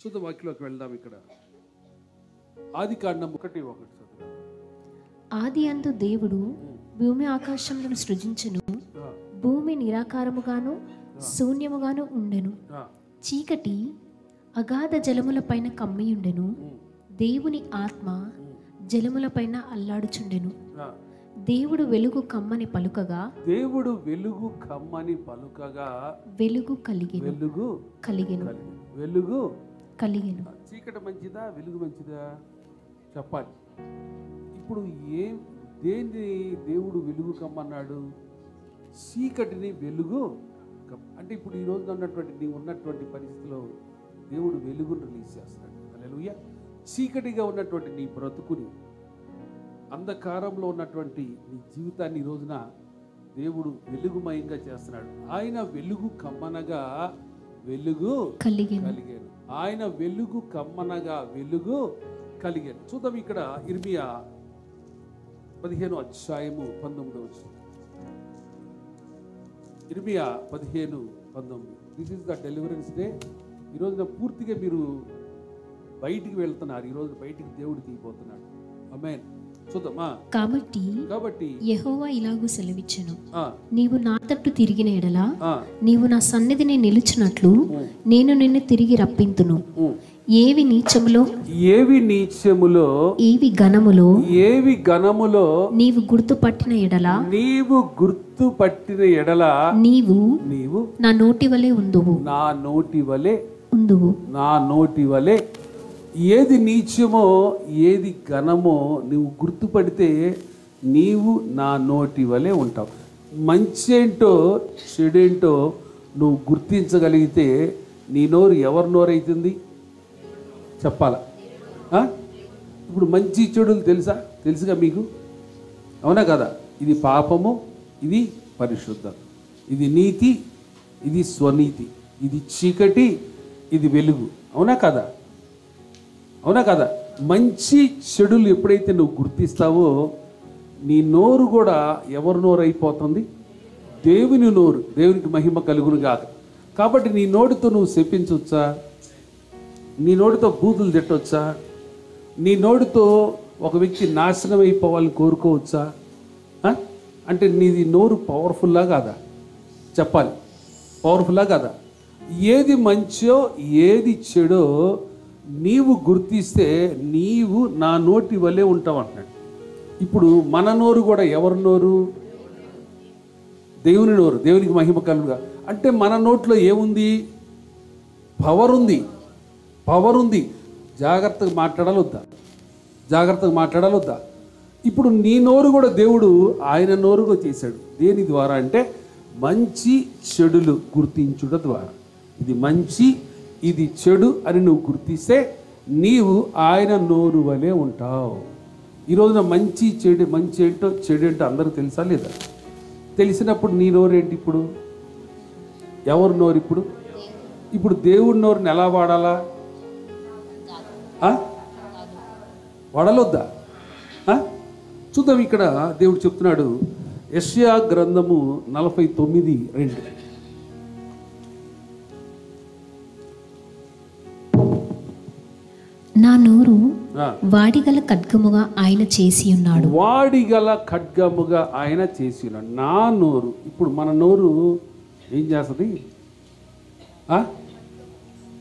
పరిశుద్ధ వాక్యంలోకి వెళ్దాం. ఇక్కడ ఆదికాండం 1:1 చదువు. ఆది అందు దేవుడు భూమి ఆకాశములను సృజించెను. భూమి నిరాకారముగాను శూన్యముగాను ఉండెను. చీకటి అగాధ జలముల పైన కమ్మియుండెను. దేవుని ఆత్మ జలముల పైన అల్లాడుచుండెను. దేవుడు వెలుగు కమ్మని పలుకగా వెలుగు కలిగెను. చీకటి మంచిదా వెలుగు మంచిదా చెప్పాలి. ఇప్పుడు దేన్ని దేవుడు వెలుగు కమ్మన్నాడు? చీకటిని వెలుగు అంటే ఇప్పుడు ఈ రోజు నీవు ఉన్నటువంటి పరిస్థితిలో దేవుడు వెలుగును రిలీజ్ చేస్తాడు. హల్లెలూయా. చీకటిగా ఉన్నటువంటి నీ బ్రతుకుని, అంధకారంలో ఉన్నటువంటి నీ జీవితాన్ని ఈ రోజున దేవుడు వెలుగుమయంగా చేస్తున్నాడు. ఆయన వెలుగు కమ్మనగా వెలుగు కలిగెను. ఆయన వెలుగు కమ్మనగా వెలుగు కలిగెను. చూద్దాం ఇక్కడ ఇర్మియా 15:19. ఇర్మియా 15:19. This is the deliverance day. ఈరోజున పూర్తిగా మీరు బయటికి వెళ్తున్నారు. ఈరోజు బయటికి దేవుడు తీయబోతున్నాడు. ఆమేన్. చూద్దామా. కాబట్టి యెహోవా ఇలాగూ సెలవిచ్చెను, నీవు నా తట్టు తిరిగిన ఎడల నీవు నా సన్నిధిని నిలుచున్నట్లు నేను నిన్ను తిరిగి రప్పింతును. ఏవి నీచములో ఏవి ఘనములో నీవు గుర్తుపట్టిన ఎడల నీవు నా నోటి వలె ఉందువు. ఏది నీచమో ఏది ఘనమో నువ్వు గుర్తుపడితే నీవు నా నోటి వలె ఉంటావు. మంచి ఏంటో చెడేంటో నువ్వు గుర్తించగలిగితే నీ నోరు ఎవరి నోరైతుంది చెప్పాలా? ఇప్పుడు మంచి చెడులు తెలుసుగా మీకు, అవునా కదా? ఇది పాపము, ఇది పరిశుద్ధత, ఇది నీతి, ఇది స్వనీతి, ఇది చీకటి, ఇది వెలుగు, అవునా కదా? మంచి చెడులు ఎప్పుడైతే నువ్వు గుర్తిస్తావో నీ నోరు కూడా ఎవరి నోరు అయిపోతుంది? దేవుని నోరు. దేవునికి మహిమ కలుగును గాక. కాబట్టి నీ నోటితో నువ్వు శపించవచ్చా? నీ నోటితో బూతులు తిట్టవచ్చా? నీ నోటితో ఒక వ్యక్తి నాశనం అయిపోవాలని కోరుకోవచ్చా? అంటే నీది నోరు పవర్ఫుల్లా కాదా చెప్పాలి? పవర్ఫుల్లా కాదా? ఏది మంచో ఏది చెడో నీవు గుర్తిస్తే నీవు నా నోటి వలె ఉంటావు అంటున్నాడు. ఇప్పుడు మన నోరు కూడా ఎవరి నోరు? దేవుని నోరు. దేవునికి మహిమ కలుగుగా. అంటే మన నోట్లో ఏముంది? పవర్ ఉంది. జాగ్రత్తగా మాట్లాడాలొద్దా? ఇప్పుడు నీ నోరు కూడా దేవుడు ఆయన నోరుగా చేశాడు. దేని ద్వారా అంటే మంచి చెడులు గుర్తించుట ద్వారా. ఇది మంచి, ఇది చెడు అని నువ్వు గుర్తిస్తే నీవు ఆయన నోరు వలె ఉంటావు. ఈరోజున మంచి ఏంటో చెడు ఏంటో అందరూ తెలుసా లేదా? తెలిసినప్పుడు నీ నోరు ఏంటి? ఇప్పుడు ఎవరి నోరు? ఇప్పుడు దేవుడి నోరుని ఎలా వాడాలా? వాడాలొద్దా? చూద్దాం. ఇక్కడ దేవుడు చెప్తున్నాడు, యెషయా గ్రంథము 49:2. నా నోరు వాడిగల ఖడ్గముగా ఆయన చేసి ఉన్నాడు. నా నోరు. ఇప్పుడు మన నోరు ఏం చేస్తుంది?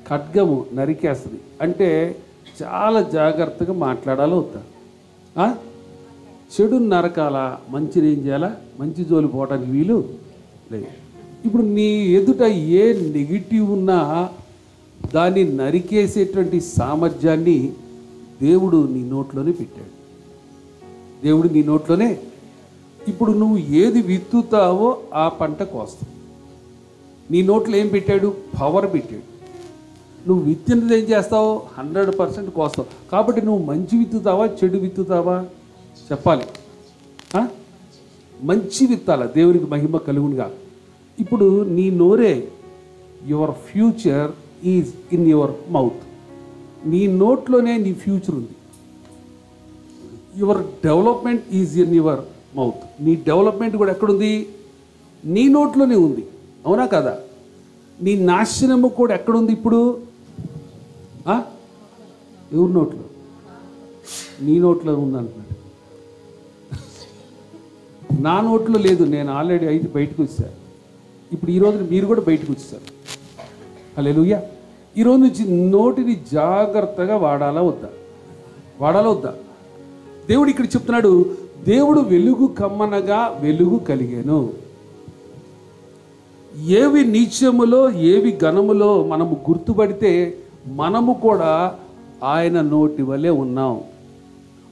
ఖడ్గము నరికేస్తుంది. అంటే చాలా జాగ్రత్తగా మాట్లాడాలి వద్దా? చెడు నరకాల, మంచిని ఏం చేయాలా? మంచి జోలి పోవడానికి వీలు లేదు. ఇప్పుడు నీ ఎదుట ఏ నెగిటివ్ ఉన్నా దాన్ని నరికేసేటువంటి సామర్థ్యాన్ని దేవుడు నీ నోట్లోనే పెట్టాడు. ఇప్పుడు నువ్వు ఏది విత్తుతావో ఆ పంట కోస్తావు. నీ నోట్లో ఏం పెట్టాడు? పవర్ పెట్టాడు. నువ్వు విత్తినది ఏం చేస్తావు? 100% కోస్తావు. కాబట్టి నువ్వు మంచి విత్తుతావా చెడు విత్తుతావా చెప్పాలి? మంచి విత్తాల. దేవునికి మహిమ కలుగునుగా. ఇప్పుడు నీ నోరే. Your future is in your mouth. నీ నోట్లోనే నీ ఫ్యూచర్ ఉంది. Your development is in your mouth. నీ డెవలప్మెంట్ కూడా ఎక్కడుంది? నీ నోట్లోనే ఉంది, అవునా కదా? నీ నాశనము కూడా ఎక్కడుంది? ఇప్పుడు ఎవరి నోట్లో? నీ నోట్లో ఉందంటున్నాడు. నా నోట్లో లేదు, నేను ఆల్రెడీ అయితే బయటకు వచ్చాను. ఇప్పుడు ఈరోజు మీరు కూడా బయటకు వచ్చేసారు. హల్లెలూయా. ఈరోజు నుంచి నోటిని జాగ్రత్తగా వాడాలా వద్దా? వాడాలా వద్దా? దేవుడు ఇక్కడ చెప్తున్నాడు, దేవుడు వెలుగు కమ్మనగా వెలుగు కలిగాను. ఏవి నీచములో ఏవి ఘనములో మనము గుర్తుపడితే మనము కూడా ఆయన నోటి వలె ఉన్నాం.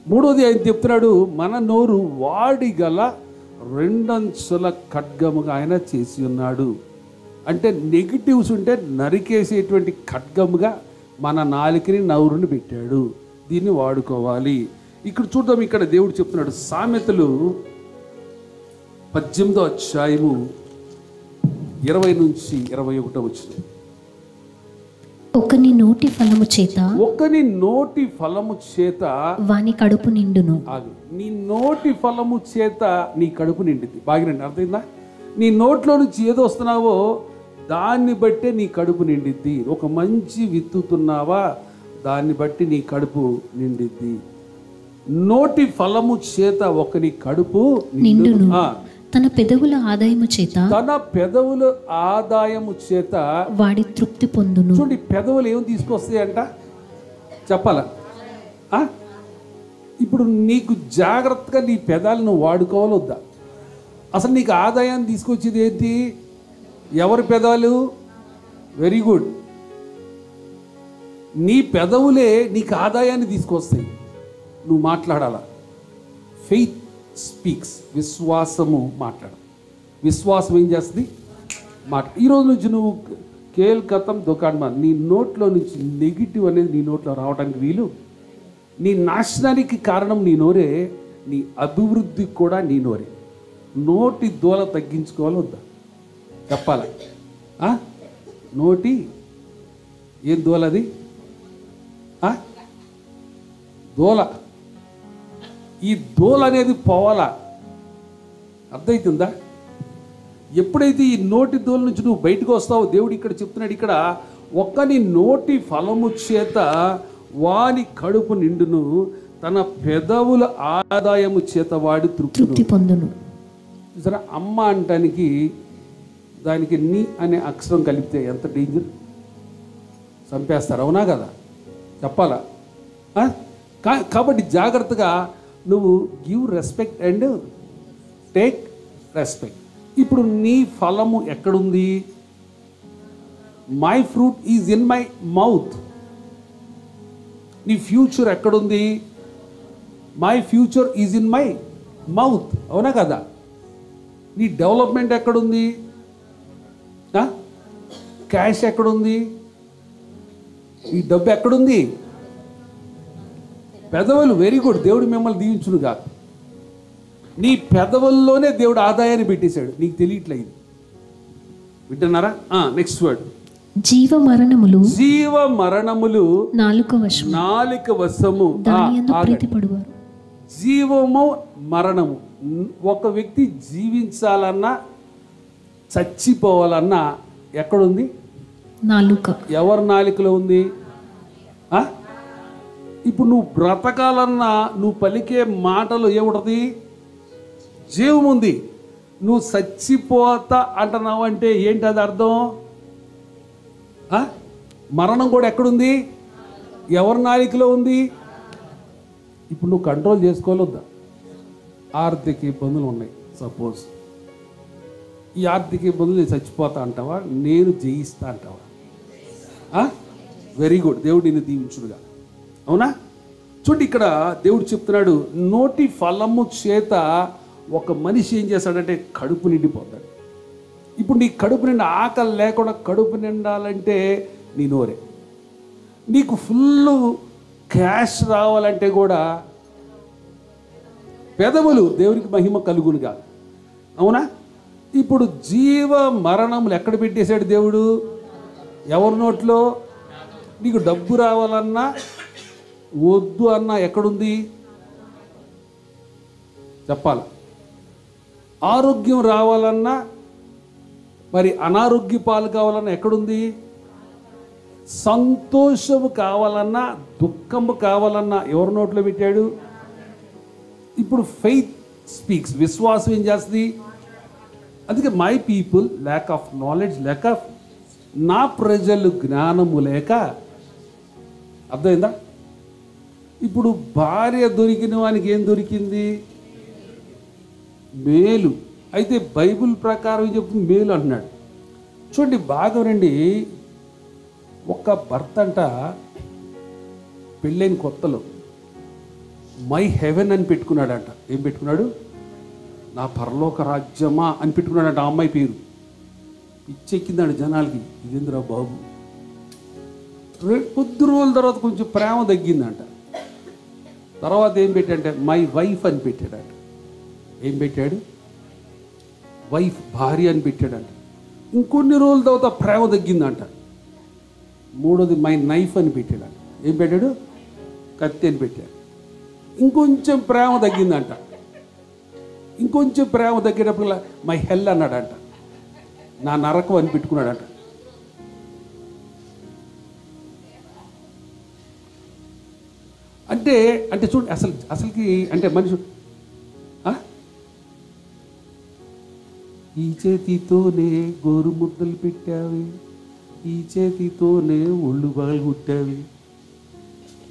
మూడోది ఆయన చెప్తున్నాడు, మన నోరు వాడిగల రెండంచుల ఖడ్గముగా ఆయన చేసి ఉన్నాడు. అంటే నెగిటివ్స్ ఉంటే నరికేసేటువంటి ఖడ్గముగా మన నాలుకని నోరుని పెట్టాడు. దీన్ని వాడుకోవాలి. ఇక్కడ చూద్దాం, ఇక్కడ దేవుడు చెప్తున్నాడు సామెతలు 18వ అధ్యాయము 20 నుంచి 21 వచ్చింది. ఒకని నోటి ఫలము చేత వాని కడుపు నిండును. నీ నోటి ఫలము చేత నీ కడుపు నిండింది. బాగినండి, అర్థమైందా? నీ నోట్లో నుంచి ఏదో వస్తున్నావో దాన్ని బట్టే నీ కడుపు నిండిద్ది. ఒక మంచి విత్తుతున్నావా, దాన్ని బట్టి నీ కడుపు నిండిద్ది. నోటి ఫలము చేత ఒకని కడుపు నిండును. తన పెదవుల ఆదాయము చేత వాడి తృప్తి పొందును. చూడండి, పెదవులు ఏం తీసుకొస్తాయంట చెప్పాలా? ఇప్పుడు నీకు జాగ్రత్తగా నీ పెదాలను వాడుకోవాలి వద్దా? అసలు నీకు ఆదాయాన్ని తీసుకొచ్చేది ఏంటి? ఎవరి పెదాలు? వెరీ గుడ్, నీ పెదవులే నీకు ఆదాయాన్ని తీసుకొస్తాయి. నువ్వు మాట్లాడాలా? ఫెయిత్ స్పీక్స్, విశ్వాసము మాట్లాడు. విశ్వాసం ఏం చేస్తుంది? ఈరోజు నుంచి నువ్వు కేల్కతం దుకాణమా, నీ నోట్లో నుంచి నెగిటివ్ అనేది నీ నోట్లో రావడానికి వీలు. నీ నాశనానికి కారణం నీ నోరే, నీ అభివృద్ధికి కూడా నీ నోరే. నోటి దూల తగ్గించుకోవాలి వద్దా? చెప్పాలా? నోటి ఏం దూలది? దూల. ఈ దూల అనేది పోవాలా. అర్థమవుతుందా? ఎప్పుడైతే ఈ నోటి దూల నుంచి నువ్వు బయటకు వస్తావో, దేవుడు ఇక్కడ చెప్తున్నాడు, ఇక్కడ ఒక్కని నోటి ఫలము చేత వాని కడుపు నిండును, తన పెదవుల ఆదాయము చేత వాడి తృప్తి పొందును. సరే, అమ్మ అంటానికి దానికి నీ అనే అక్షరం కలిపితే ఎంత డేంజర్, చంపేస్తారు. అవునా కదా? చెప్పాలా? కాబట్టి జాగ్రత్తగా నువ్వు give respect and take respect. ఇప్పుడు నీ ఫలము ఎక్కడుంది? My fruit is in my mouth. నీ ఫ్యూచర్ ఎక్కడుంది? My future is in my mouth. అవునా కదా? నీ డెవలప్మెంట్ ఎక్కడుంది? క్యాష్ ఎక్కడుంది? ఈ డబ్బు ఎక్కడుంది? పెదవులు. వెరీ గుడ్, దేవుడు మిమ్మల్ని దీవించునుగా. నీ పెదవుల్లోనే దేవుడు ఆదాయాన్ని పెట్టేశాడు, నీకు తెలియట్లేదు. వింటున్నారా? నెక్స్ట్ వర్డ్, జీవ మరణములు నాలుక వశము. జీవము మరణము. ఒక వ్యక్తి జీవించాలన్నా చచ్చిపోవాలన్నా ఎక్కడుంది? నాలుక. ఎవరి నాలుకలో ఉంది? ఇప్పుడు నువ్వు బ్రతకాలన్నా నువ్వు పలికే మాటలు ఏముంటుంది? జీవం ఉంది. నువ్వు చచ్చిపోతా అంటున్నావు అంటే ఏంటి అది అర్థం? మరణం కూడా ఎక్కడుంది? ఎవరి నాలికలో ఉంది? ఇప్పుడు నువ్వు కంట్రోల్ చేసుకోలేదా? ఆర్థిక ఇబ్బందులు ఉన్నాయి. సపోజ్ ఈ ఆర్థిక ఇబ్బందులు నేను చచ్చిపోతా అంటావా, నేను జయిస్తా అంటావా? వెరీ గుడ్, దేవుడు నిన్ను దీవించుడుగా. అవునా? చూడండి, ఇక్కడ దేవుడు చెప్తున్నాడు, నోటి ఫలము చేత ఒక మనిషి ఏం చేస్తాడంటే కడుపు నిండిపోతాడు. ఇప్పుడు నీ కడుపు నిండా ఆకలి లేకుండా కడుపు నిండాలంటే నీ నోరే. నీకు ఫుల్ క్యాష్ రావాలంటే కూడా పెదవులు. దేవునికి మహిమ కలుగునుగా. అవునా? ఇప్పుడు జీవ మరణములు ఎక్కడ పెట్టేశాడు దేవుడు? ఎవరి నోట్లో? నీకు డబ్బు రావాలన్నా వద్దు అన్నా ఎక్కడుంది? చెప్పాల. ఆరోగ్యం రావాలన్నా, మరి అనారోగ్య పాలు కావాలన్నా ఎక్కడుంది? సంతోషము కావాలన్నా దుఃఖము కావాలన్నా ఎవరి నోట్లో పెట్టాడు? ఇప్పుడు ఫెయిత్ స్పీక్స్, విశ్వాసం ఏం చేస్తుంది? అందుకే my people lack of knowledge, lack of, నా ప్రజలు జ్ఞానము లేక. అర్థమైందా? ఇప్పుడు భార్య దొరికిన వానికి ఏం దొరికింది? మేలు. అయితే బైబిల్ ప్రకారం ఏం చెప్తుంది? మేలు అంటున్నాడు. చూడండి బాగా రండి. ఒక భర్త అంట పెళ్ళైన కొత్తలో మై హెవెన్ అని పెట్టుకున్నాడంట. ఏం పెట్టుకున్నాడు? నా పరలోక రాజ్యమా అని పెట్టుకున్నాడంట. ఆ అమ్మాయి పేరు పిచ్చెక్కిందండి జనాలకి. ఇదేంద్రా బాబు. కొద్ది రోజుల తర్వాత కొంచెం ప్రేమ తగ్గిందంట. తర్వాత ఏం పెట్టాడంటే మై వైఫ్ అని పెట్టాడంట. ఏం పెట్టాడు? వైఫ్, భార్య అని పెట్టాడంట. ఇంకొన్ని రోజుల తర్వాత ప్రేమ తగ్గిందంట. మూడోది మై నైఫ్ అని పెట్టాడంట. ఏం పెట్టాడు? కత్తి అని పెట్టాడు. ఇంకొంచెం ప్రేమ తగ్గిందంట. ఇంకొంచెం ప్రేమ తగ్గేటప్పుడు మై హెల్ అన్నాడంట. నా నరకం అని పెట్టుకున్నాడంట. అంటే అంటే చూడండి అసలుకి అంటే మనిషి ఈ చేతితోనే గోరు ముద్దలు పెట్టావి, ఈ చేతితోనే ఒళ్ళు బగలు కుట్టావి.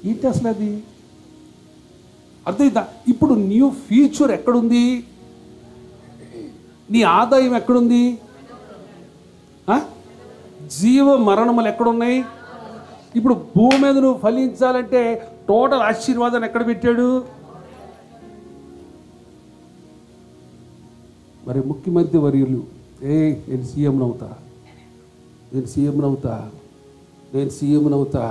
ఏంటి అసలు అది? అర్థమైందా? ఇప్పుడు న్యూ ఫ్యూచర్ ఎక్కడుంది? నీ ఆదాయం ఎక్కడుంది? జీవ మరణములు ఎక్కడున్నాయి? ఇప్పుడు భూమి మీద నువ్వు ఫలించాలంటే టోటల్ ఆశీర్వాదాన్ని ఎక్కడ పెట్టాడు? మరి ముఖ్యమంత్రి వర్యులు నేను సీఎం అవుతా, నేను సీఎం అవుతా, నేను సీఎం అవుతా,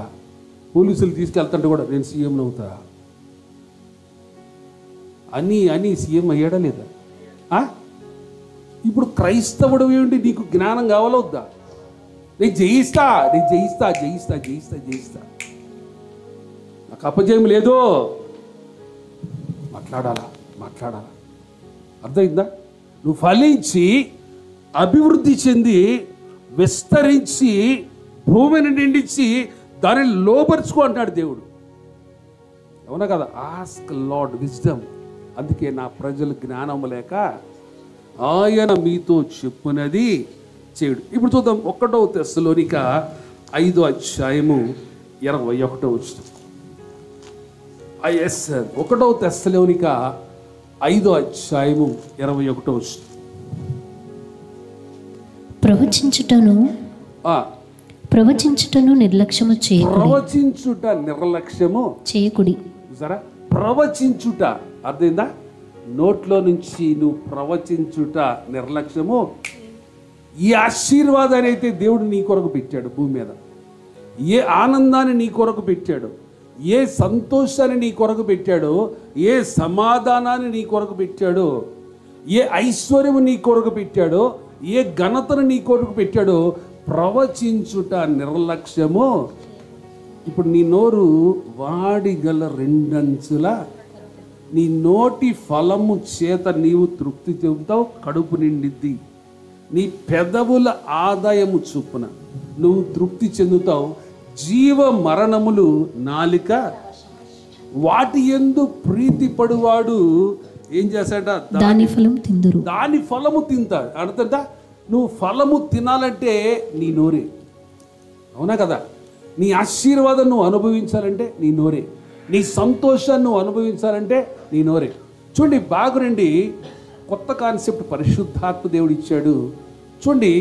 పోలీసులు తీసుకెళ్తుంటే కూడా నేను సీఎం అవుతా అని సీఎం అయ్యాడా లేదా? ఇప్పుడు క్రైస్తవుడు ఏమిటి? నీకు జ్ఞానం కావాలా వద్దా? నేను జయిస్తా, నేను జయిస్తా, జయిస్తా, జయిస్తా, జయిస్తా. నాకు అపజయం లేదో మాట్లాడాలా, మాట్లాడాలా. అర్థమైందా? నువ్వు ఫలించి అభివృద్ధి చెంది విస్తరించి భూమిని నిండించి దానిని లోపరుచుకో అంటాడు దేవుడు. అవునా కదా? Ask lord wisdom. అందుకే నా ప్రజలు జ్ఞానము లేక ఆయన మీతో చెప్పునది చేయుడు. ఇప్పుడు చూద్దాం 1వ తెస్సలోనిక 5వ అధ్యాయము 21వ వచనం. 1వ తెస్సలోనిక 5వ అధ్యాయము 21వ వచనం. ప్రవచించుటను నిర్లక్ష్యము చేయకుడి. ప్రవచించుట నిర్లక్ష్యము చేయకుడి. సరే, ప్రవచించుట అర్థమైందా? నోట్లో నుంచి నువ్వు ప్రవచించుట నిర్లక్ష్యము. ఈ ఆశీర్వాదాన్ని అయితే దేవుడు నీ కొరకు పెట్టాడు భూమి మీద, ఏ ఆనందాన్ని నీ కొరకు పెట్టాడు, ఏ సంతోషాన్ని నీ కొరకు పెట్టాడో, ఏ సమాధానాన్ని నీ కొరకు పెట్టాడో, ఏ ఐశ్వర్యము నీ కొరకు పెట్టాడో, ఏ ఘనతను నీ కొరకు పెట్టాడో, ప్రవచించుట నిర్లక్ష్యము. ఇప్పుడు నీ నోరు వాడిగల 2 అంచుల, నీ నోటి ఫలము చేత నీవు తృప్తి చెందుతావు, కడుపు నిండిద్ది. నీ పెదవుల ఆదాయము చొప్పున నువ్వు తృప్తి చెందుతావు. జీవ మరణములు నాలిక, వాటి యందు ప్రీతి పడువాడు ఏం చేశాడ? దాని ఫలము తిందురు. దాని ఫలము తింటాడు. అర్థంట? నువ్వు ఫలము తినాలంటే నీ నోరే. అవునా కదా? నీ ఆశీర్వాదం నువ్వు అనుభవించాలంటే నీ నోరే. నీ సంతోషాన్ని నువ్వు అనుభవించాలంటే నీ నోరే. చూడండి బాగురండి, కొత్త కాన్సెప్ట్ పరిశుద్ధాత్మ దేవుడు ఇచ్చాడు. చూడండి,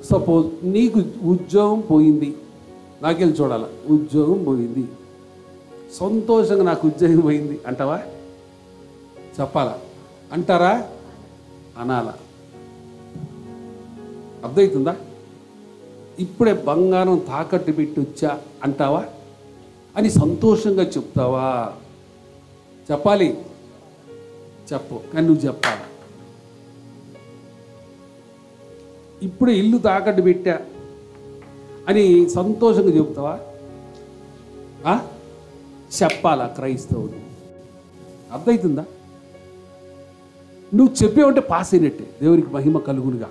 సపోజ్ నీకు ఉద్యోగం పోయింది, నాకెళ్ళి చూడాల, ఉద్యోగం పోయింది, సంతోషంగా నాకు ఉద్యోగం పోయింది అంటావా? చెప్పాలా? అంటారా? అనాలా? అర్థమవుతుందా? ఇప్పుడే బంగారం తాకట్టు పెట్టి వచ్చా అంటావా? అని సంతోషంగా చెప్తావా? చెప్పాలి, చెప్పు, కానీ నువ్వు చెప్పాలి. ఇప్పుడే ఇల్లు తాకట్టు పెట్టా అని సంతోషంగా చెప్తావా? చెప్పాలా? క్రైస్తవుడు. అర్థమవుతుందా? నువ్వు చెప్పేవంటే పాస్ అయినట్టే. దేవునికి మహిమ కలుగునుగా.